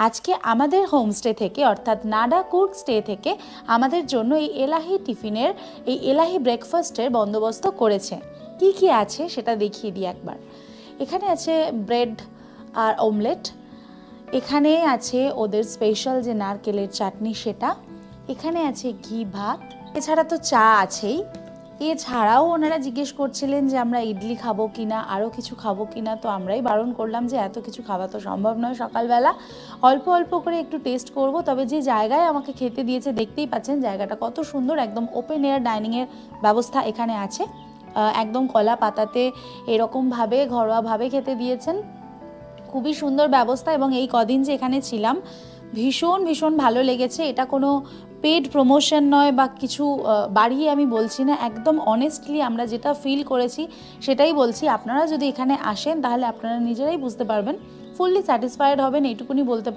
আজকে আমাদের হোমস্টে থেকে অর্থাৎ নাডা কুর্গ স্টে থেকে আমাদের জন্য এই এলাহি টিফিনের এই এলাহি ব্রেকফাস্টের বন্দোবস্ত করেছে। কি কি আছে সেটা দেখিয়ে দিই একবার। এখানে আছে ব্রেড আর অমলেট, এখানে আছে ওদের স্পেশাল যে নারকেলের চাটনি সেটা, এখানে আছে ঘি ভাত, এছাড়া তো চা আছেই। এছাড়াও ওনারা জিজ্ঞেস করছিলেন যে আমরা ইডলি খাবো কিনা, আরও কিছু খাবো কিনা, তো আমরাই বারণ করলাম যে এত কিছু খাওয়া তো সম্ভব নয় সকালবেলা, অল্প অল্প করে একটু টেস্ট করব। তবে যে জায়গায় আমাকে খেতে দিয়েছে দেখতেই পাচ্ছেন জায়গাটা কত সুন্দর, একদম ওপেন এয়ার ডাইনিংয়ের ব্যবস্থা এখানে আছে, একদম কলা পাতাতে এরকমভাবে ঘরোয়াভাবে খেতে দিয়েছেন, খুবই সুন্দর ব্যবস্থা। এবং এই কদিন যে এখানে ছিলাম ভীষণ ভীষণ ভালো লেগেছে। এটা কোনো পেড প্রমোশন নয় বা কিছু বাড়িয়ে আমি বলছি না, একদম অনেস্টলি আমরা যেটা ফিল করেছি সেটাই বলছি। আপনারা যদি এখানে আসেন তাহলে আপনারা নিজেরাই বুঝতে পারবেন, ফুললি স্যাটিসফাইড হবেন, এইটুকুনি বলতে পারি।